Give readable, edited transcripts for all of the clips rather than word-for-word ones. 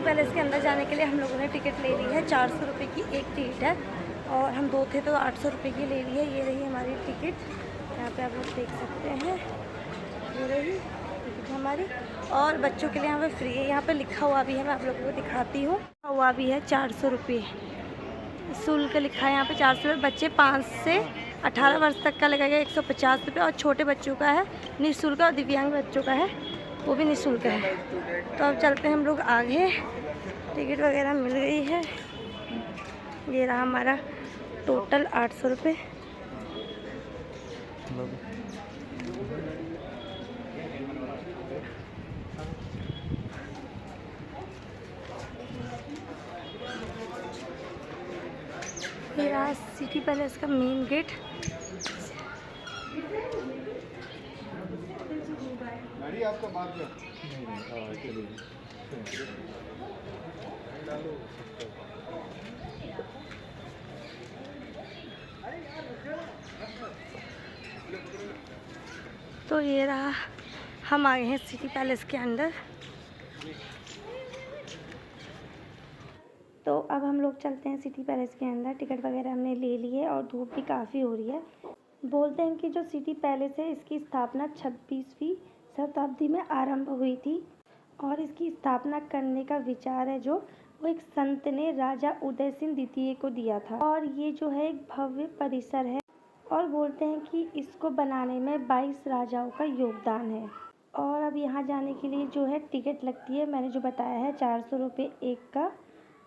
Palace के अंदर जाने के लिए हम लोगों ने टिकट ले ली है। 400 रुपये की एक टिकट है और हम 2 थे तो 800 रुपये की ले ली है। ये रही हमारी टिकट, यहाँ पे आप लोग देख सकते हैं, ये रही टिकट हमारी। और बच्चों के लिए यहाँ पे फ्री है, यहाँ पे लिखा हुआ भी है, मैं आप लोगों को दिखाती हूँ। हुआ भी है 400 रुपये शुल्क लिखा है यहाँ पे 400 रुपये। बच्चे 5 से 18 वर्ष तक का लगेगा 150 रुपये और छोटे बच्चों का है निःशुल्क और दिव्यांग बच्चों का है वो भी निःशुल्क है। तो अब चलते हैं हम लोग आगे। टिकट वगैरह मिल गई है। ये रहा हमारा टोटल 800 रुपये। ये रहा सिटी पैलेस का मेन गेट। आपका बात तो ये रहा, हम आ गए हैं सिटी पैलेस के अंदर। तो अब हम लोग चलते हैं सिटी पैलेस के अंदर। टिकट वगैरह हमने ले ली है और धूप भी काफ़ी हो रही है। बोलते हैं कि जो सिटी पैलेस है इसकी स्थापना 26वीं शताब्दी में आरंभ हुई थी और इसकी स्थापना करने का विचार है जो वो एक संत ने राजा उदय सिंह द्वितीय को दिया था। और ये जो है एक भव्य परिसर है और बोलते हैं कि इसको बनाने में 22 राजाओं का योगदान है। और अब यहाँ जाने के लिए जो है टिकट लगती है, मैंने जो बताया है 400 रुपये एक का।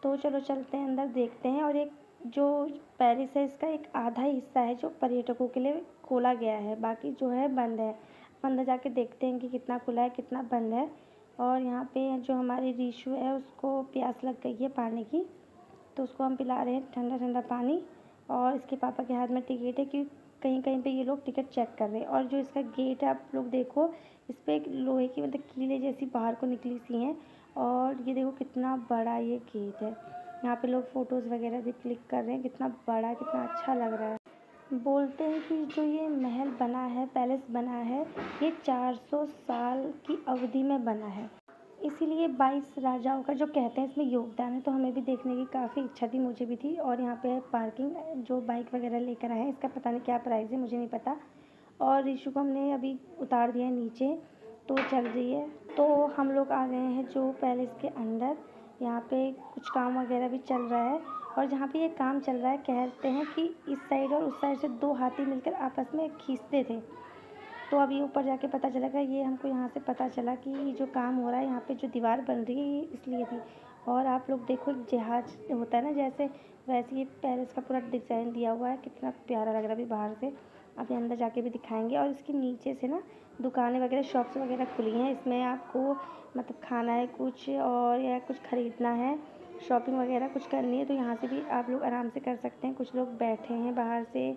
तो चलो चलते हैं अंदर, देखते हैं। और एक जो पैलेस है इसका एक आधा हिस्सा है जो पर्यटकों के लिए खोला गया है, बाकी जो है बंद है। अंदर जाके देखते हैं कि कितना खुला है कितना बंद है। और यहाँ पे जो हमारी रीशु है उसको प्यास लग गई है पानी की, तो उसको हम पिला रहे हैं ठंडा ठंडा पानी। और इसके पापा के हाथ में टिकट है कि कहीं कहीं पे ये लोग टिकट चेक कर रहे हैं। और जो इसका गेट है आप लोग देखो, इस पर एक लोहे की मतलब कीले जैसी बाहर को निकली सी हैं। और ये देखो कितना बड़ा ये गेट है। यहाँ पे लोग फ़ोटोज़ वगैरह भी क्लिक कर रहे हैं। कितना बड़ा, कितना अच्छा लग रहा है। बोलते हैं कि जो ये महल बना है, पैलेस बना है, ये 400 साल की अवधि में बना है। इसीलिए 22 राजाओं का जो कहते हैं इसमें योगदान है। तो हमें भी देखने की काफ़ी इच्छा थी, मुझे भी थी। और यहाँ पे है पार्किंग, जो बाइक वगैरह लेकर आए हैं इसका पता नहीं क्या प्राइस है, मुझे नहीं पता। और ऋषु को हमने अभी उतार दिया है नीचे, तो चल रही है। तो हम लोग आ गए हैं जो पैलेस के अंदर। यहाँ पे कुछ काम वगैरह भी चल रहा है। और जहाँ पे ये काम चल रहा है कहते हैं कि इस साइड और उस साइड से 2 हाथी मिलकर आपस में खींचते थे। तो अभी ऊपर जाके पता चलेगा, ये हमको यहाँ से पता चला कि जो काम हो रहा है यहाँ पे जो दीवार बन रही है ये इसलिए थी। और आप लोग देखो जहाज होता है ना जैसे, वैसे ये पैलेस का पूरा डिज़ाइन दिया हुआ है। कितना प्यारा लग रहा है अभी बाहर से। अभी अंदर जाके भी दिखाएंगे। और इसके नीचे से ना दुकानें वगैरह, शॉप्स वगैरह खुली हैं। इसमें आपको मतलब खाना है कुछ और या कुछ ख़रीदना है, शॉपिंग वगैरह कुछ करनी है तो यहाँ से भी आप लोग आराम से कर सकते हैं। कुछ लोग बैठे हैं बाहर से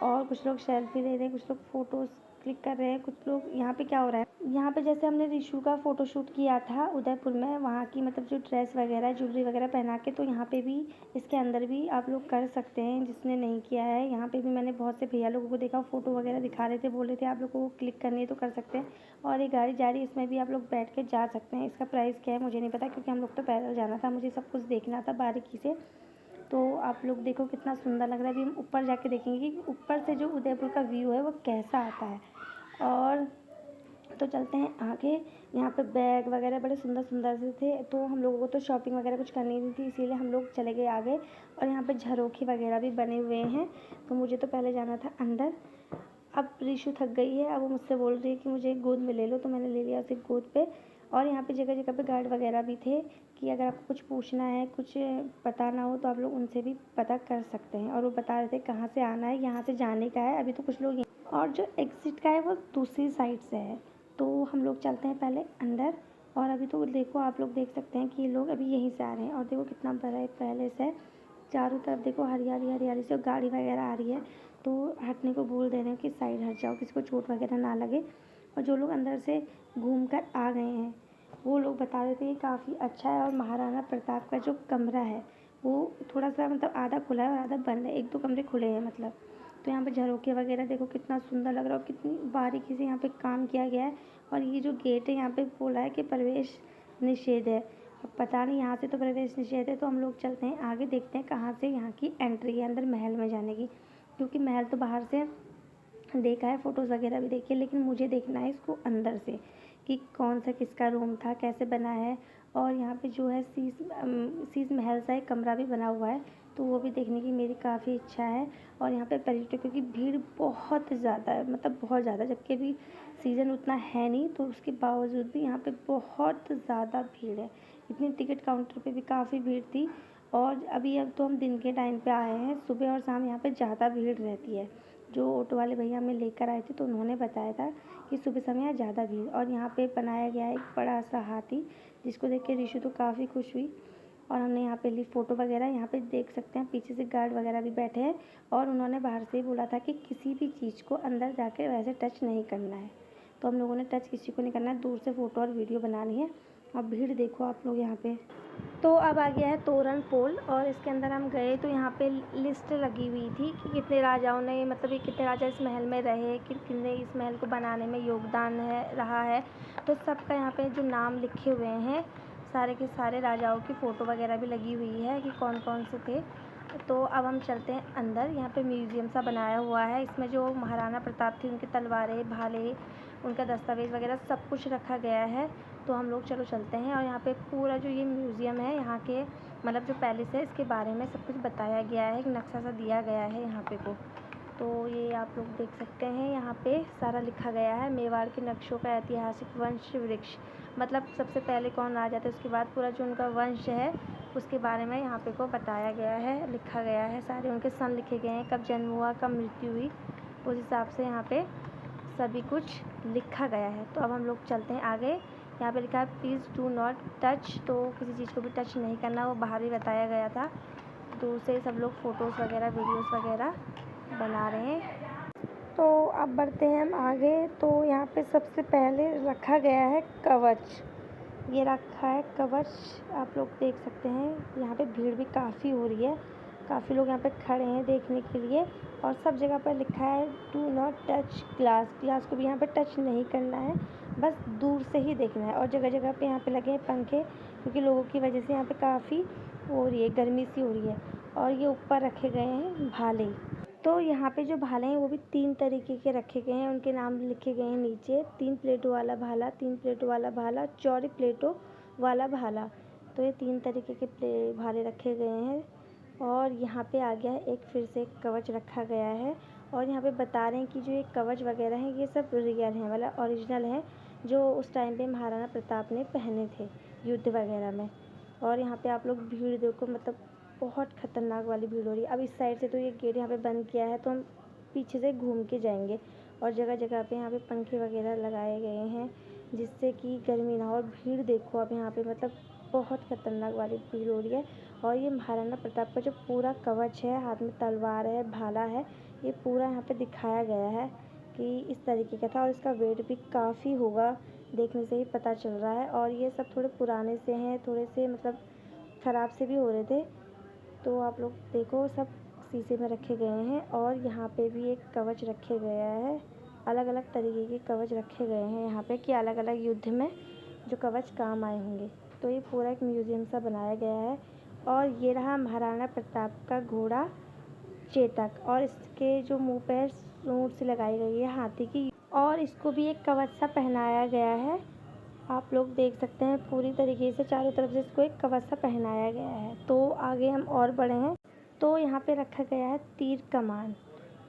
और कुछ लोग सेल्फी ले रहे हैं, कुछ लोग फ़ोटोज़ क्लिक कर रहे हैं। कुछ लोग यहाँ पे क्या हो रहा है, यहाँ पे जैसे हमने ऋषु का फ़ोटोशूट किया था उदयपुर में, वहाँ की मतलब जो ड्रेस वगैरह ज्वेलरी वगैरह पहना के, तो यहाँ पे भी इसके अंदर भी आप लोग कर सकते हैं जिसने नहीं किया है। यहाँ पे भी मैंने बहुत से भैया लोगों को देखा, फ़ोटो वगैरह दिखा रहे थे, बोल रहे थे आप लोगों को क्लिक करनी है तो कर सकते हैं। और ये गाड़ी जा रही है, इसमें भी आप लोग बैठ के जा सकते हैं। इसका प्राइस क्या है मुझे नहीं पता, क्योंकि हम लोग तो पैदल जाना था, मुझे सब कुछ देखना था बारीकी से। तो आप लोग देखो कितना सुंदर लग रहा है। अभी हम ऊपर जाके देखेंगे कि ऊपर से जो उदयपुर का व्यू है वो कैसा आता है। और तो चलते हैं आगे। यहाँ पे बैग वगैरह बड़े सुंदर सुंदर से थे, तो हम लोगों को तो शॉपिंग वगैरह कुछ करनी नहीं थी, इसीलिए हम लोग चले गए आगे। और यहाँ पे झरोखे वगैरह भी बने हुए हैं, तो मुझे तो पहले जाना था अंदर। अब ऋषु थक गई है, अब वो मुझसे बोल रही है कि मुझे गोद में ले लो, तो मैंने ले लिया उसे गोद पे। और यहाँ पे जगह जगह पे गार्ड वगैरह भी थे कि अगर आपको कुछ पूछना है, कुछ पता ना हो तो आप लोग उनसे भी पता कर सकते हैं। और वो बता रहे थे कहाँ से आना है, यहाँ से जाने का है। अभी तो कुछ लोग, और जो एग्ज़िट का है वो दूसरी साइड से है। तो हम लोग चलते हैं पहले अंदर। और अभी तो देखो आप लोग देख सकते हैं कि ये लोग अभी यहीं से आ रहे हैं। और देखो कितना बड़ा पैलेस है, चारों तरफ देखो हरियाली हरियाली से। गाड़ी वगैरह आ रही है तो हटने को बोल दे रहे हैं कि साइड हट जाओ, किसी को चोट वगैरह ना लगे। और जो लोग अंदर से घूम कर आ गए हैं वो लोग बता रहे थे कि काफ़ी अच्छा है। और महाराणा प्रताप का जो कमरा है वो थोड़ा सा मतलब आधा खुला है और आधा बंद है, 1-2 कमरे खुले हैं मतलब। तो यहाँ पे झरोखे वगैरह देखो कितना सुंदर लग रहा है और कितनी बारीकी से यहाँ पे काम किया गया है। और ये जो गेट है यहाँ पे बोला है कि प्रवेश निषेध है, अब पता नहीं, यहाँ से तो प्रवेश निषेध है, तो हम लोग चलते हैं आगे, देखते हैं कहाँ से यहाँ की एंट्री है अंदर महल में जाने की। क्योंकि महल तो बाहर से देखा है, फ़ोटोज़ वगैरह भी देखी है, लेकिन मुझे देखना है इसको अंदर से कि कौन सा किसका रूम था, कैसे बना है। और यहाँ पे जो है शीश महल सा एक कमरा भी बना हुआ है, तो वो भी देखने की मेरी काफ़ी इच्छा है। और यहाँ पे पर्यटकों की भीड़ बहुत ज़्यादा है, मतलब बहुत ज़्यादा, जबकि अभी सीज़न उतना है नहीं, तो उसके बावजूद भी यहाँ पे बहुत ज़्यादा भीड़ है। इतनी टिकट काउंटर पे भी काफ़ी भीड़ थी। और अब तो हम दिन के टाइम पे आए हैं, सुबह और शाम यहाँ पे ज़्यादा भीड़ रहती है। जो ऑटो वाले भैया हमें लेकर आए थे, तो उन्होंने बताया था कि सुबह समय यहाँ ज़्यादा भीड़। और यहाँ पे बनाया गया है एक बड़ा सा हाथी, जिसको देख के ऋषु तो काफ़ी खुश हुई। और हमने यहाँ पे ली फ़ोटो वगैरह। यहाँ पे देख सकते हैं पीछे से गार्ड वगैरह भी बैठे हैं, और उन्होंने बाहर से ही बोला था कि किसी भी चीज़ को अंदर जाके वैसे टच नहीं करना है। तो हम लोगों ने टच किसी को नहीं करना है, दूर से फ़ोटो और वीडियो बनानी है। और भीड़ देखो आप लोग यहाँ पे। तो अब आ गया है तोरण पोल, और इसके अंदर हम गए तो यहाँ पे लिस्ट लगी हुई थी कि कितने राजाओं ने, मतलब ये कितने राजा इस महल में रहे, कितने इस महल को बनाने में योगदान रहा है। तो सबका यहाँ पे जो नाम लिखे हुए हैं, सारे के सारे राजाओं की फ़ोटो वगैरह भी लगी हुई है कि कौन कौन से थे। तो अब हम चलते हैं अंदर। यहाँ पे म्यूज़ियम सा बनाया हुआ है, इसमें जो महाराणा प्रताप थी उनकी तलवारें, भाले, उनका दस्तावेज़ वगैरह सब कुछ रखा गया है। तो हम लोग चलो चलते हैं। और यहाँ पे पूरा जो ये म्यूज़ियम है, यहाँ के मतलब जो पैलेस है, इसके बारे में सब कुछ बताया गया है, एक नक्शा सा दिया गया है यहाँ पे को। तो ये आप लोग देख सकते हैं, यहाँ पे सारा लिखा गया है। मेवाड़ के नक्शों का ऐतिहासिक वंश वृक्ष, मतलब सबसे पहले कौन राजा थे, उसके बाद पूरा जो उनका वंश है उसके बारे में यहाँ पे को बताया गया है, लिखा गया है। सारे उनके सन लिखे गए हैं, कब जन्म हुआ, कब मृत्यु हुई, उस हिसाब से यहाँ पे सभी कुछ लिखा गया है। तो अब हम लोग चलते हैं आगे। यहाँ पे लिखा है प्लीज़ डू नॉट टच, तो किसी चीज़ को भी टच नहीं करना, वो बाहर ही बताया गया था। दूर से सब लोग फ़ोटोज़ वगैरह, वीडियोज़ वगैरह बना रहे हैं। तो अब बढ़ते हैं हम आगे। तो यहाँ पे सबसे पहले रखा गया है कवच, ये रखा है कवच, आप लोग देख सकते हैं। यहाँ पे भीड़ भी काफ़ी हो रही है, काफ़ी लोग यहाँ पे खड़े हैं देखने के लिए। और सब जगह पर लिखा है do not touch glass, glass को भी यहाँ पे टच नहीं करना है, बस दूर से ही देखना है। और जगह जगह पे यहाँ पे लगे हैं पंखे, क्योंकि लोगों की वजह से यहाँ पे काफ़ी हो रही है, गर्मी सी हो रही है। और ये ऊपर रखे गए हैं भाले। तो यहाँ पे जो भाले हैं वो भी 3 तरीके के रखे गए हैं, उनके नाम लिखे गए हैं नीचे। 3 प्लेटों वाला भाला, 3 प्लेटों वाला भाला, चौड़ी प्लेटों वाला भाला। तो ये 3 तरीके के भाले रखे गए हैं। और यहाँ पे आ गया है एक, फिर से एक कवच रखा गया है। और यहाँ पे बता रहे हैं कि जो ये कवच वगैरह हैं ये सब रियल हैं, मतलब ओरिजिनल हैं, जो उस टाइम पे महाराणा प्रताप ने पहने थे युद्ध वगैरह में। और यहाँ पे आप लोग भीड़ देखो, मतलब बहुत ख़तरनाक वाली भीड़ हो रही है। अब इस साइड से तो ये गेट यहाँ पे बंद किया है, तो हम पीछे से घूम के जाएंगे। और जगह जगह पे यहाँ पे पंखे वगैरह लगाए गए हैं, जिससे कि गर्मी ना हो। और भीड़ देखो अब यहाँ पे, मतलब बहुत ख़तरनाक वाली भीड़ हो रही है। और ये महाराणा प्रताप का जो पूरा कवच है, हाथ में तलवार है, भाला है, ये पूरा यहाँ पे दिखाया गया है कि इस तरीके का था। और इसका वेट भी काफ़ी होगा, देखने से ही पता चल रहा है। और ये सब थोड़े पुराने से हैं, थोड़े से मतलब ख़राब से भी हो रहे थे। तो आप लोग देखो, सब शीशे में रखे गए हैं। और यहाँ पे भी एक कवच रखे गया है, अलग अलग तरीके के कवच रखे गए हैं यहाँ पे कि अलग अलग युद्ध में जो कवच काम आए होंगे। तो ये पूरा एक म्यूज़ियम सा बनाया गया है। और ये रहा महाराणा प्रताप का घोड़ा चेतक, और इसके जो मुंह पे सूंड सी लगाई गई है हाथी की, और इसको भी एक कवच सा पहनाया गया है। आप लोग देख सकते हैं पूरी तरीके से चारों तरफ से इसको एक कवच सा पहनाया गया है। तो आगे हम और बढ़े हैं, तो यहाँ पे रखा गया है तीर कमान।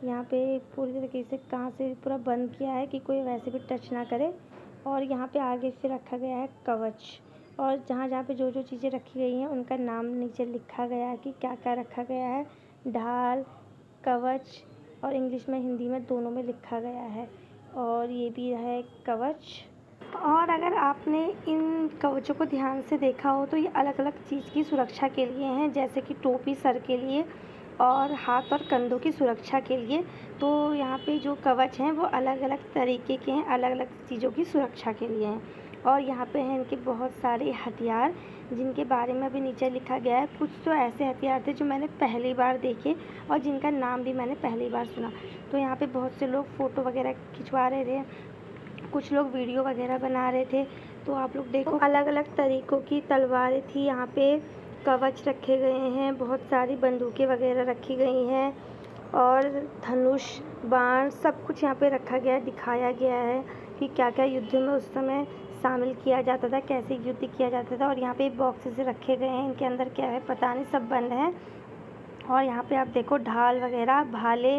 यहाँ पे पूरी तरीके से कहाँ से पूरा बंद किया है कि कोई वैसे भी टच ना करे। और यहाँ पे आगे से रखा गया है कवच, और जहाँ जहाँ पे जो जो चीज़ें रखी गई हैं उनका नाम नीचे लिखा गया है कि क्या क्या रखा गया है। ढाल, कवच, और इंग्लिश में हिंदी में दोनों में लिखा गया है। और ये भी है कवच। और अगर आपने इन कवचों को ध्यान से देखा हो तो ये अलग अलग चीज़ की सुरक्षा के लिए हैं, जैसे कि टोपी सर के लिए और हाथ और कंधों की सुरक्षा के लिए। तो यहाँ पे जो कवच हैं वो अलग अलग तरीके के हैं, अलग अलग चीज़ों की सुरक्षा के लिए हैं। और यहाँ पे हैं इनके बहुत सारे हथियार, जिनके बारे में अभी नीचे लिखा गया है। कुछ तो ऐसे हथियार थे जो मैंने पहली बार देखे और जिनका नाम भी मैंने पहली बार सुना। तो यहाँ पे बहुत से लोग फ़ोटो वगैरह खिंचवा रहे थे, कुछ लोग वीडियो वगैरह बना रहे थे। तो आप लोग देखो अलग अलग तरीक़ों की तलवारें थी यहाँ पे, कवच रखे गए हैं, बहुत सारी बंदूकें वगैरह रखी गई हैं और धनुष बाण सब कुछ यहाँ पे रखा गया है, दिखाया गया है कि क्या क्या युद्ध में उस समय शामिल किया जाता था, कैसे युद्ध किया जाता था। और यहाँ पे बॉक्सेस रखे गए हैं, इनके अंदर क्या है पता नहीं, सब बंद हैं। और यहाँ पे आप देखो ढाल वगैरह, भाले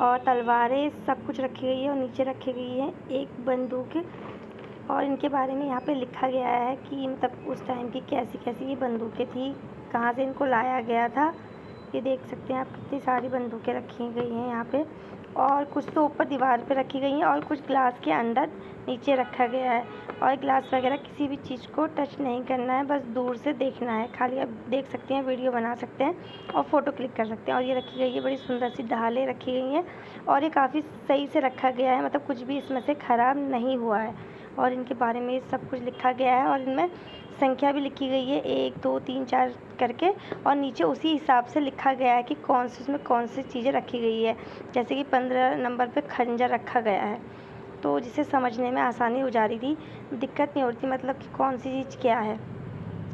और तलवारें सब कुछ रखी गई है और नीचे रखी गई है एक बंदूक। और इनके बारे में यहाँ पे लिखा गया है कि मतलब उस टाइम की कैसी कैसी ये बंदूकें थी, कहाँ से इनको लाया गया था। ये देख सकते हैं आप कितनी सारी बंदूकें रखी गई हैं यहाँ पे, और कुछ तो ऊपर दीवार पे रखी गई हैं और कुछ ग्लास के अंदर नीचे रखा गया है। और ग्लास वगैरह किसी भी चीज़ को टच नहीं करना है, बस दूर से देखना है खाली। आप देख सकते हैं, वीडियो बना सकते हैं और फ़ोटो क्लिक कर सकते हैं। और ये रखी गई है, बड़ी सुंदर सी ढालें रखी गई हैं और ये काफ़ी सही से रखा गया है, मतलब कुछ भी इसमें से ख़राब नहीं हुआ है। और इनके बारे में सब कुछ लिखा गया है और इनमें संख्या भी लिखी गई है 1 2 3 4 करके, और नीचे उसी हिसाब से लिखा गया है कि कौन सी उसमें कौन सी चीज़ें रखी गई है। जैसे कि 15 नंबर पे खंजर रखा गया है, तो जिसे समझने में आसानी हो जा रही थी, दिक्कत नहीं होती मतलब कि कौन सी चीज़ क्या है,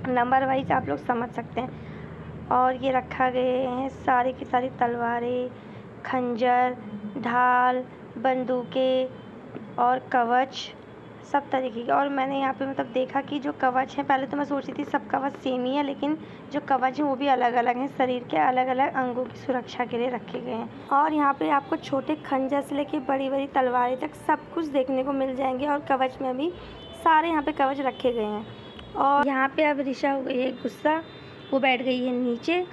नंबर वाइज आप लोग समझ सकते हैं। और ये रखा गए हैं सारी की सारी तलवारें, खंजर, ढाल, बंदूकें और कवच सब तरीके के। और मैंने यहाँ पे मतलब देखा कि जो कवच हैं, पहले तो मैं सोच रही थी सब कवच सेम ही है, लेकिन जो कवच हैं वो भी अलग अलग हैं, शरीर के अलग अलग अंगों की सुरक्षा के लिए रखे गए हैं। और यहाँ पे आपको छोटे खंजर से लेके बड़ी बड़ी तलवारें तक सब कुछ देखने को मिल जाएंगे। और कवच में भी सारे यहाँ पे कवच रखे गए हैं। और यहाँ पे अब ऋषा हो गई है गुस्सा, वो बैठ गई है नीचे,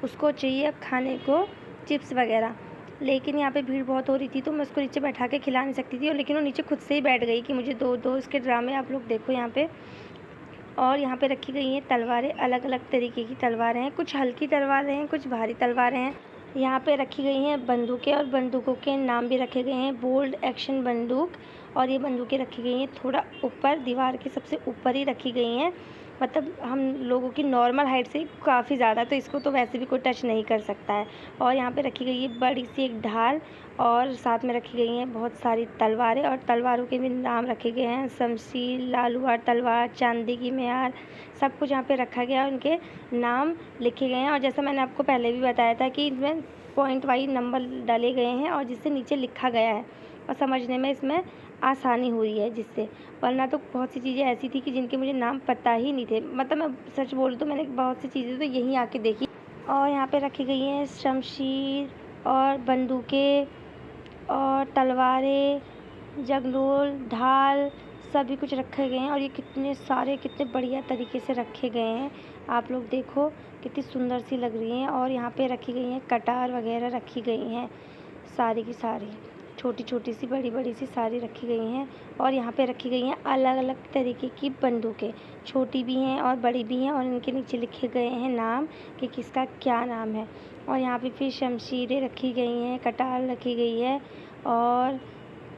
उसको चाहिए अब खाने को चिप्स वगैरह, लेकिन यहाँ पे भीड़ बहुत हो रही थी तो मैं उसको नीचे बैठा के खिला नहीं सकती थी, और लेकिन वो नीचे खुद से ही बैठ गई कि मुझे दो इसके ड्रामे आप लोग देखो यहाँ पे। और यहाँ पे रखी गई हैं तलवारें, अलग अलग तरीके की तलवारें हैं, कुछ हल्की तलवारें हैं, कुछ भारी तलवारें हैं। यहाँ पे रखी गई हैं बंदूकें और बंदूकों के नाम भी रखे गए हैं, बोल्ड एक्शन बंदूक। और ये बंदूकें रखी गई हैं थोड़ा ऊपर, दीवार के सबसे ऊपर ही रखी गई हैं, मतलब हम लोगों की नॉर्मल हाइट से काफ़ी ज़्यादा, तो इसको तो वैसे भी कोई टच नहीं कर सकता है। और यहाँ पे रखी गई है बड़ी सी एक ढाल, और साथ में रखी गई हैं बहुत सारी तलवारें, और तलवारों के भी नाम रखे गए हैं, शमशीर, लालूआर तलवार, चांदी की म्यार, सब कुछ यहाँ पे रखा गया है, उनके नाम लिखे गए हैं। और जैसा मैंने आपको पहले भी बताया था कि इसमें पॉइंट वाइज नंबर डाले गए हैं और जिससे नीचे लिखा गया है, और समझने में इसमें आसानी हुई है जिससे, वरना तो बहुत सी चीज़ें ऐसी थी कि जिनके मुझे नाम पता ही नहीं थे। मतलब मैं सच बोलूँ तो मैंने बहुत सी चीज़ें तो यहीं आके देखी। और यहाँ पे रखी गई हैं शमशीर और बंदूकें और तलवारें, जगलोल, ढाल, सभी कुछ रखे गए हैं। और ये कितने सारे कितने बढ़िया तरीके से रखे गए हैं, आप लोग देखो कितनी सुंदर सी लग रही हैं। और यहाँ पे रखी गई हैं कटार वगैरह रखी गई हैं, सारी की सारी छोटी छोटी सी बड़ी बड़ी सी सारी रखी गई हैं। और यहाँ पे रखी गई हैं अलग अलग तरीके की बंदूकें, छोटी भी हैं और बड़ी भी हैं, और इनके नीचे लिखे गए हैं नाम कि किसका क्या नाम है। और यहाँ पे फिर शमशीरें रखी गई हैं, कटार रखी गई है और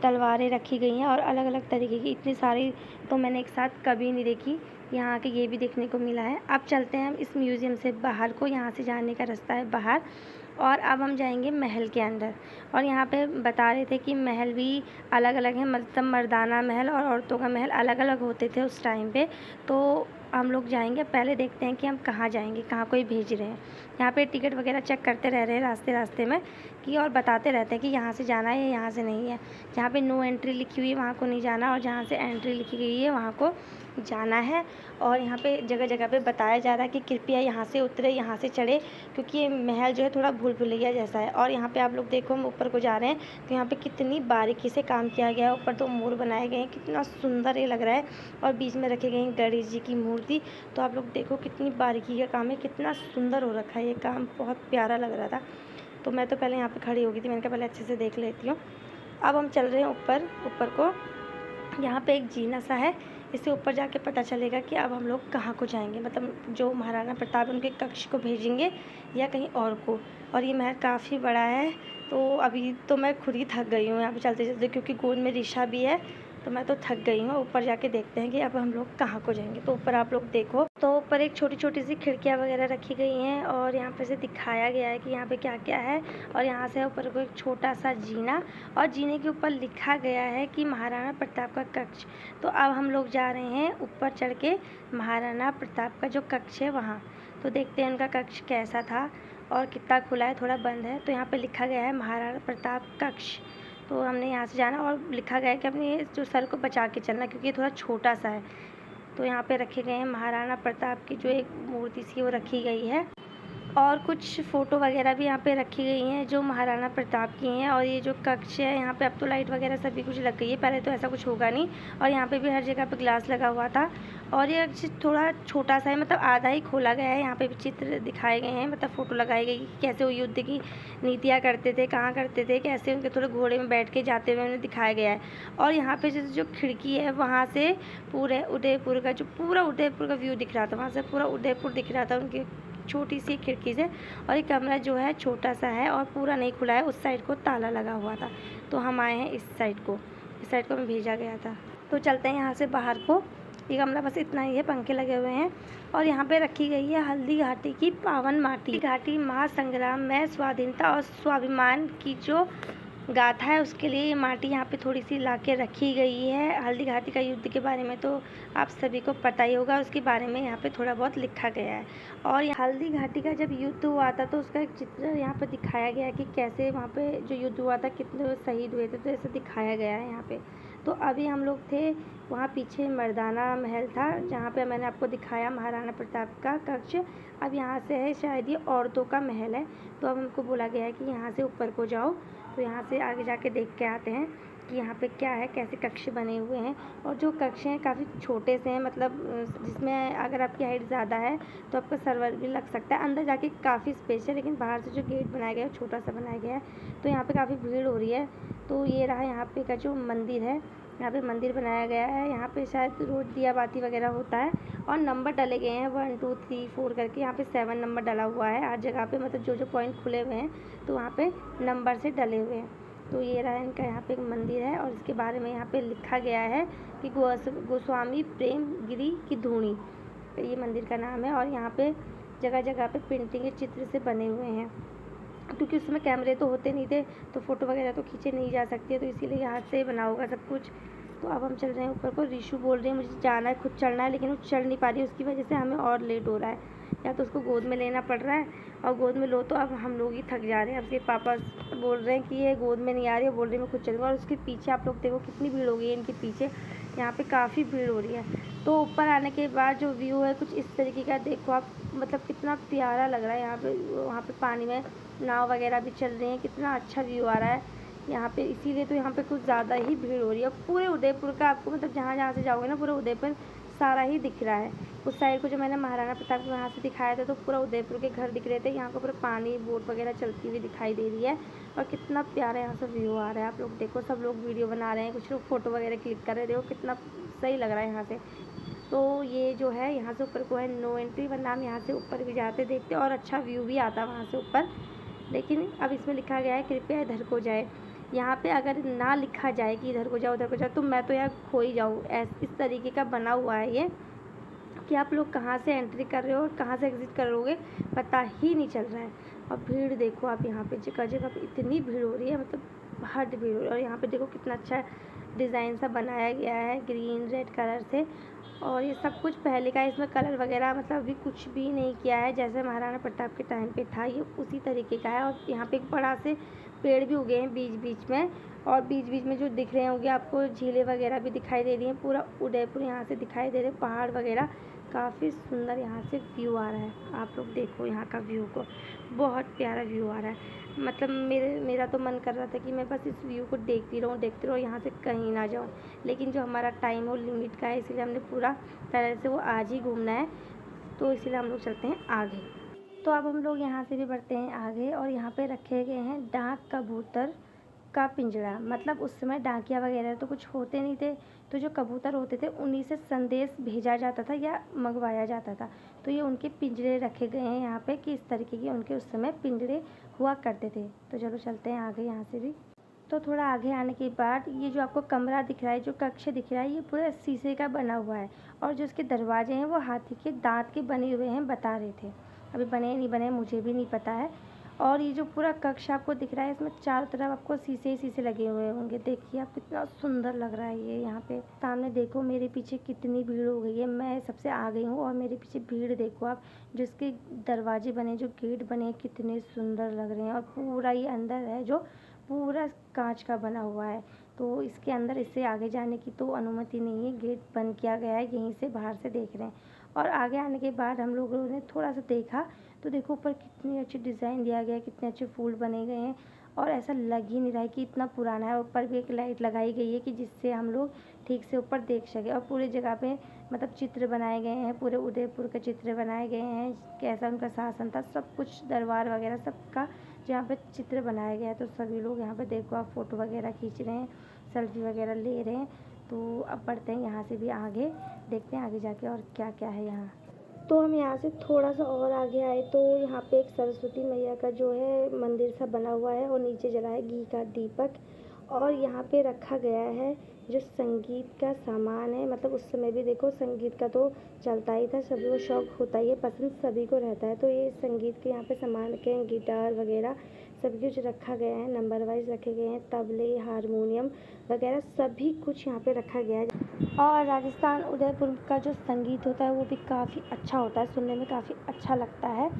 तलवारें रखी गई हैं, और अलग अलग तरीके की इतनी सारी तो मैंने एक साथ कभी नहीं देखी। यहाँ आके ये भी देखने को मिला है। अब चलते हैं हम इस म्यूज़ियम से बाहर को, यहाँ से जाने का रास्ता है बाहर, और अब हम जाएंगे महल के अंदर। और यहाँ पे बता रहे थे कि महल भी अलग अलग हैं, मतलब मर्दाना महल और औरतों का महल अलग अलग होते थे उस टाइम पे। तो हम लोग जाएंगे, पहले देखते हैं कि हम कहाँ जाएंगे, कहाँ कोई भेज रहे हैं। यहाँ पे टिकट वगैरह चेक करते रह रहे हैं रास्ते रास्ते में कि, और बताते रहते हैं कि यहाँ से जाना है या यहाँ से नहीं है। जहाँ पे नो एंट्री लिखी हुई है वहाँ को नहीं जाना, और जहाँ से एंट्री लिखी गई है वहाँ को जाना है। और यहाँ पे जगह जगह पे बताया जा रहा है कि कृपया यहाँ से उतरे, यहाँ से चढ़े, क्योंकि ये महल जो है थोड़ा भूल भुलैया जैसा है। और यहाँ पे आप लोग देखो, हम ऊपर को जा रहे हैं तो यहाँ पे कितनी बारीकी से काम किया गया है। ऊपर तो मोर बनाए गए हैं, कितना सुंदर ये लग रहा है, और बीच में रखे गए हैं गणेश जी की मूर्ति। तो आप लोग देखो कितनी बारीकी का काम है, कितना सुंदर हो रखा है ये काम, बहुत प्यारा लग रहा था। तो मैं तो पहले यहाँ पे खड़ी हो गई थी, मैंने कहा पहले अच्छे से देख लेती हूँ। अब हम चल रहे हैं ऊपर को। यहाँ पे एक जीना सा है, इससे ऊपर जाके पता चलेगा कि अब हम लोग कहाँ को जाएंगे, मतलब जो महाराणा प्रताप उनके कक्ष को भेजेंगे या कहीं और को। और ये महल काफ़ी बड़ा है, तो अभी तो मैं खुद ही थक गई हूँ यहाँ पे चलते चलते, क्योंकि गोद में ऋषा भी है तो मैं तो थक गई हूँ। ऊपर जाके देखते हैं कि अब हम लोग कहाँ को जाएंगे। तो ऊपर आप लोग देखो, तो ऊपर एक छोटी छोटी सी खिड़कियाँ वगैरह रखी गई हैं और यहाँ पे से दिखाया गया है कि यहाँ पे क्या क्या है। और यहाँ से ऊपर को एक छोटा सा जीना, और जीने के ऊपर लिखा गया है कि महाराणा प्रताप का कक्ष। तो अब हम लोग जा रहे हैं ऊपर चढ़ के महाराणा प्रताप का जो कक्ष है वहाँ। तो देखते हैं उनका कक्ष कैसा था और कितना खुला है, थोड़ा बंद है। तो यहाँ पे लिखा गया है महाराणा प्रताप कक्ष। तो हमने यहाँ से जाना, और लिखा गया है कि अपने जो सर को बचा के चलना, क्योंकि ये थोड़ा छोटा सा है। तो यहाँ पे रखे गए हैं महाराणा प्रताप की जो एक मूर्ति सी वो रखी गई है, और कुछ फ़ोटो वगैरह भी यहाँ पे रखी गई हैं जो महाराणा प्रताप की हैं। और ये जो कक्ष है यहाँ पे अब तो लाइट वगैरह सभी कुछ लग गई है, पहले तो ऐसा कुछ होगा नहीं। और यहाँ पे भी हर जगह पे ग्लास लगा हुआ था। और ये थोड़ा छोटा सा है, मतलब आधा ही खोला गया है। यहाँ पे भी चित्र दिखाए गए हैं, मतलब फ़ोटो लगाई गई कि कैसे वो युद्ध की नीतियाँ करते थे, कहाँ करते थे, कैसे उनके थोड़े घोड़े में बैठ के जाते हुए उन्हें दिखाया गया है। और यहाँ पे जो खिड़की है वहाँ से पूरे उदयपुर का, जो पूरा उदयपुर का व्यू दिख रहा था, वहाँ से पूरा उदयपुर दिख रहा था उनकी छोटी सी खिड़की से। और ये कमरा जो है छोटा सा है और पूरा नहीं खुला है, उस साइड को ताला लगा हुआ था। तो हम आए हैं इस साइड को हमें भेजा गया था। तो चलते हैं यहाँ से बाहर को। ये कमरा बस इतना ही है, पंखे लगे हुए हैं। और यहाँ पे रखी गई है हल्दी घाटी की पावन माटी। घाटी महासंग्राम में स्वाधीनता और स्वाभिमान की जो गाथा है उसके लिए ये माटी यहाँ पे थोड़ी सी ला के रखी गई है। हल्दी घाटी का युद्ध के बारे में तो आप सभी को पता ही होगा, उसके बारे में यहाँ पे थोड़ा बहुत लिखा गया है। और हल्दी घाटी का जब युद्ध हुआ था तो उसका एक चित्र यहाँ पे दिखाया गया है कि कैसे वहाँ पे जो युद्ध हुआ था कितने शहीद हुए थे, तो ऐसे दिखाया गया है यहाँ पे। तो अभी हम लोग थे वहाँ पीछे मर्दाना महल था, जहाँ पे मैंने आपको दिखाया महाराणा प्रताप का कक्ष। अब यहाँ से है शायद ये औरतों का महल है। तो अब हमको बोला गया है कि यहाँ से ऊपर को जाओ। तो यहाँ से आगे जाके देख के आते हैं कि यहाँ पे क्या है, कैसे कक्ष बने हुए हैं। और जो कक्ष हैं काफ़ी छोटे से हैं, मतलब जिसमें अगर आपकी हाइट ज़्यादा है तो आपका सर्वर भी लग सकता है। अंदर जाके काफ़ी स्पेस है, लेकिन बाहर से जो गेट बनाया गया है छोटा सा बनाया गया है। तो यहाँ पे काफ़ी भीड़ हो रही है। तो ये रहा यहाँ पे का जो मंदिर है, यहाँ पे मंदिर बनाया गया है। यहाँ पे शायद रोज दिया बाती वगैरह होता है, और नंबर डाले गए हैं 1 2 3 4 करके। यहाँ पे 7 नंबर डाला हुआ है हर जगह पे, मतलब जो जो पॉइंट खुले हुए हैं तो वहाँ पे नंबर से डले हुए हैं। तो ये रहा इनका यहाँ पे एक मंदिर है, और इसके बारे में यहाँ पे लिखा गया है कि गोस्वामी प्रेम गिरी की धूनी, ये मंदिर का नाम है। और यहाँ पे जगह जगह पे पेंटिंग के चित्र से बने हुए हैं, क्योंकि उसमें कैमरे तो होते नहीं थे तो फ़ोटो वगैरह तो खींचे नहीं जा सकती है, तो इसीलिए हाथ से बना होगा सब कुछ। तो अब हम चल रहे हैं ऊपर को। रिशु बोल रही है मुझे जाना है, खुद चढ़ना है, लेकिन वो चढ़ नहीं पा रही है, उसकी वजह से हमें और लेट हो रहा है। या तो उसको गोद में लेना पड़ रहा है, और गोद में लो तो अब हम लोग ही थक जा रहे हैं। अब उसके पापा बोल रहे हैं कि ये गोद में नहीं आ रही है, बोल रही है मैं खुद चलूँगा। और उसके पीछे आप लोग देखो कितनी भीड़ हो गई है इनके पीछे, यहाँ पे काफ़ी भीड़ हो रही है। तो ऊपर आने के बाद जो व्यू है कुछ इस तरीके का, देखो आप, मतलब कितना प्यारा लग रहा है यहाँ पे। वहाँ पे पानी में नाव वगैरह भी चल रही हैं, कितना अच्छा व्यू आ रहा है यहाँ पे। इसीलिए तो यहाँ पे कुछ ज़्यादा ही भीड़ हो रही है। पूरे उदयपुर का आपको, मतलब जहाँ जहाँ से जाओगे ना, पूरा उदयपुर सारा ही दिख रहा है। उस साइड को जो मैंने महाराणा प्रताप के वहाँ से दिखाया था तो पूरा उदयपुर के घर दिख रहे थे। यहाँ को पूरा पानी बोट वगैरह चलती हुई दिखाई दे रही है, और कितना प्यारा यहाँ से व्यू आ रहा है। आप लोग देखो, सब लोग वीडियो बना रहे हैं, कुछ लोग फ़ोटो वगैरह क्लिक कर रहे हैं। देखो कितना सही लग रहा है यहाँ से। तो ये जो है यहाँ से ऊपर को है नो एंट्री, वरना हम यहाँ से ऊपर भी जाते देखते और अच्छा व्यू भी आता वहाँ से ऊपर। लेकिन अब इसमें लिखा गया है कृपया इधर को जाए। यहाँ पे अगर ना लिखा जाए कि इधर को जाओ उधर को जाओ, तो मैं तो यहाँ खो ही जाऊँ। इस तरीके का बना हुआ है ये कि आप लोग कहाँ से एंट्री कर रहे हो और कहाँ से एग्ज़िट करोगे पता ही नहीं चल रहा है। और भीड़ देखो आप, यहाँ पे जगह जगह पे इतनी भीड़ हो रही है, मतलब हद भीड़ हो रही है। और यहाँ पे देखो कितना अच्छा डिज़ाइन सा बनाया गया है ग्रीन रेड कलर से। और ये सब कुछ पहले का है, इसमें कलर वगैरह मतलब अभी कुछ भी नहीं किया है। जैसे महाराणा प्रताप के टाइम पे था ये उसी तरीके का है। और यहाँ पे एक बड़ा से पेड़ भी उगे हैं बीच बीच में, और बीच बीच में जो दिख रहे होंगे आपको झीलें वगैरह भी दिखाई दे रही हैं। पूरा उदयपुर यहाँ से दिखाई दे रहे, पहाड़ वगैरह काफ़ी सुंदर यहाँ से व्यू आ रहा है। आप लोग देखो यहाँ का व्यू को, बहुत प्यारा व्यू आ रहा है। मतलब मेरा तो मन कर रहा था कि मैं बस इस व्यू को देखती रहूँ, यहाँ से कहीं ना जाऊँ। लेकिन जो हमारा टाइम है वो लिमिट का है, इसलिए हमने पूरा तरह से वो आज ही घूमना है। तो इसलिए हम लोग चलते हैं आगे। तो अब हम लोग यहाँ से भी बढ़ते हैं आगे, और यहाँ पे रखे गए हैं डाक कबूतर का पिंजरा। मतलब उस समय डाकिया वगैरह तो कुछ होते नहीं थे, तो जो कबूतर होते थे उन्हीं से संदेश भेजा जाता था या मंगवाया जाता था। तो ये उनके पिंजरे रखे गए हैं यहाँ पे कि इस तरीके के उनके उस समय पिंजरे हुआ करते थे। तो चलो चलते हैं आगे यहाँ से भी। तो थोड़ा आगे आने के बाद ये जो आपको कमरा दिख रहा है, जो कक्ष दिख रहा है, ये पूरा शीशे का बना हुआ है और जो इसके दरवाजे हैं वो हाथी के दांत के बने हुए हैं, बता रहे थे। अभी बने नहीं बने मुझे भी नहीं पता है। और ये जो पूरा कक्ष आपको दिख रहा है, इसमें चारों तरफ आपको शीशे ही शीशे लगे हुए होंगे। देखिए आप, कितना सुंदर लग रहा है ये। यहाँ पे सामने देखो, मेरे पीछे कितनी भीड़ हो गई है। मैं सबसे आ गई हूँ और मेरे पीछे भीड़ देखो आप। जिसके दरवाजे बने, जो गेट बने, कितने सुंदर लग रहे हैं। और पूरा ये अंदर है जो पूरा कांच का बना हुआ है, तो इसके अंदर इससे आगे जाने की तो अनुमति नहीं है। गेट बंद किया गया है, यहीं से बाहर से देख रहे हैं। और आगे आने के बाद हम लोगों ने थोड़ा सा देखा तो देखो ऊपर कितनी अच्छी डिज़ाइन दिया गया है, कितने अच्छे फूल बने गए हैं। और ऐसा लग ही नहीं रहा है कि इतना पुराना है। ऊपर भी एक लाइट लगाई गई है कि जिससे हम लोग ठीक से ऊपर देख सकें। और पूरी जगह पे मतलब चित्र बनाए गए हैं, पूरे उदयपुर के चित्र बनाए गए हैं, कैसा उनका शासन था, सब कुछ दरबार वगैरह सबका यहाँ पे चित्र बनाया गया है। तो सभी लोग यहाँ पे देखो आप फ़ोटो वगैरह खींच रहे हैं, सेल्फी वगैरह ले रहे हैं। तो अब बढ़ते हैं यहाँ से भी आगे, देखते हैं आगे जाके और क्या क्या है यहाँ। तो हम यहाँ से थोड़ा सा और आगे आए तो यहाँ पे एक सरस्वती मैया का जो है मंदिर सा बना हुआ है और नीचे जला है घी का दीपक। और यहाँ पे रखा गया है जो संगीत का सामान है। मतलब उस समय भी देखो संगीत का तो चलता ही था, सभी को शौक होता ही है, पसंद सभी को रहता है। तो ये संगीत के यहाँ पे सामान रखे हैं, गिटार वगैरह सब कुछ रखा गया है, नंबर वाइज रखे गए हैं, तबले, हारमोनियम वगैरह सभी कुछ यहाँ पे रखा गया है। और राजस्थान उदयपुर का जो संगीत होता है वो भी काफ़ी अच्छा होता है, सुनने में काफ़ी अच्छा लगता है।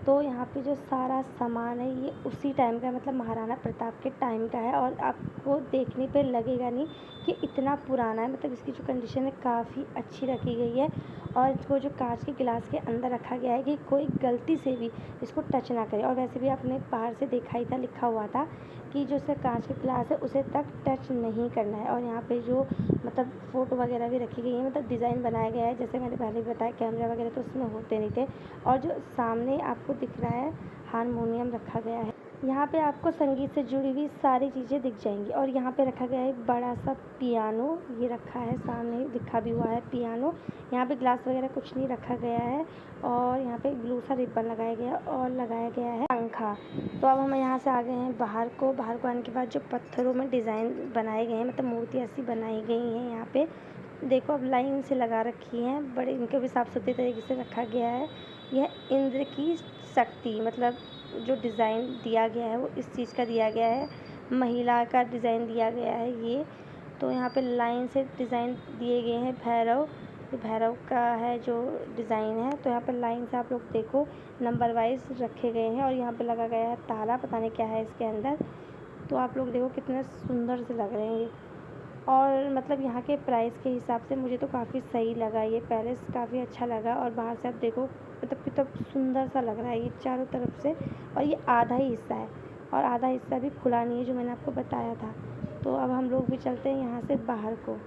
तो यहाँ पे जो सारा सामान है ये उसी टाइम का, मतलब महाराणा प्रताप के टाइम का है। और आपको देखने पे लगेगा नहीं कि इतना पुराना है, मतलब इसकी जो कंडीशन है काफ़ी अच्छी रखी गई है। और इसको जो कांच के गिलास के अंदर रखा गया है कि कोई गलती से भी इसको टच ना करे। और वैसे भी आपने बाहर से देखा ही था, लिखा हुआ था कि जो उसका कांच का गिलास है उसे तक टच नहीं करना है। और यहाँ पे जो मतलब फ़ोटो वगैरह भी रखी गई है, मतलब डिज़ाइन बनाया गया है, जैसे मैंने पहले बताया कैमरा वगैरह तो उसमें होते नहीं थे। और जो सामने आपको दिख रहा है हारमोनियम रखा गया है। यहाँ पे आपको संगीत से जुड़ी हुई सारी चीज़ें दिख जाएंगी। और यहाँ पे रखा गया है एक बड़ा सा पियानो, ये रखा है, सामने लिखा भी हुआ है पियानो। यहाँ पे ग्लास वगैरह कुछ नहीं रखा गया है। और यहाँ पे ब्लू सा रिबन लगाया गया और लगाया गया है पंखा। तो अब हम यहाँ से आ गए हैं बाहर को। बाहर को आने के बाद जो पत्थरों में डिज़ाइन बनाए गए हैं, मतलब मूर्ति ऐसी बनाई गई हैं यहाँ पे देखो, अब लाइन से लगा रखी हैं, बड़े इनको भी साफ़ सुथरे तरीके से रखा गया है। यह इंद्र की शक्ति, मतलब जो डिज़ाइन दिया गया है वो इस चीज़ का दिया गया है, महिला का डिज़ाइन दिया गया है ये। तो यहाँ पे लाइन से डिज़ाइन दिए गए हैं। भैरव, ये भैरव का है जो डिज़ाइन है। तो यहाँ पे लाइन से आप लोग देखो नंबर वाइज रखे गए हैं। और यहाँ पे लगा गया है ताला, पता नहीं क्या है इसके अंदर। तो आप लोग देखो कितने सुंदर से लग रहे हैं ये। और मतलब यहाँ के प्राइस के हिसाब से मुझे तो काफ़ी सही लगा, ये पैलेस काफ़ी अच्छा लगा। और बाहर से आप देखो मतलब कितना सुंदर सा लग रहा है ये चारों तरफ से। और ये आधा ही हिस्सा है और आधा हिस्सा भी खुला नहीं है, जो मैंने आपको बताया था। तो अब हम लोग भी चलते हैं यहाँ से बाहर को।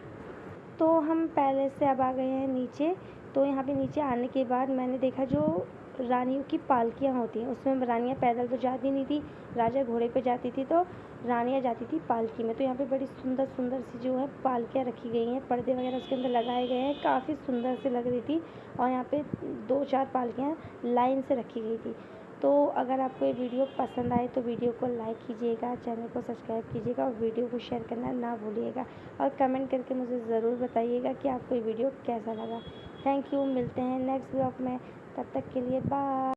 तो हम पैलेस से अब आ गए हैं नीचे। तो यहाँ पे नीचे आने के बाद मैंने देखा जो रानियों की पालकियाँ होती हैं उसमें रानियाँ पैदल तो जाती नहीं थी, राजा घोड़े पे जाती थी, तो रानियाँ जाती थी पालकी में। तो यहाँ पे बड़ी सुंदर सुंदर सी जो है पालकियाँ रखी गई हैं, पर्दे वगैरह उसके अंदर लगाए गए हैं, काफ़ी सुंदर से लग रही थी। और यहाँ पे 2-4 पालकियाँ लाइन से रखी गई थी। तो अगर आपको ये वीडियो पसंद आए तो वीडियो को लाइक कीजिएगा, चैनल को सब्सक्राइब कीजिएगा और वीडियो को शेयर करना ना भूलिएगा। और कमेंट करके मुझे ज़रूर बताइएगा कि आपको ये वीडियो कैसा लगा। थैंक यू, मिलते हैं नेक्स्ट ब्लॉग में, तब तक के लिए बाय।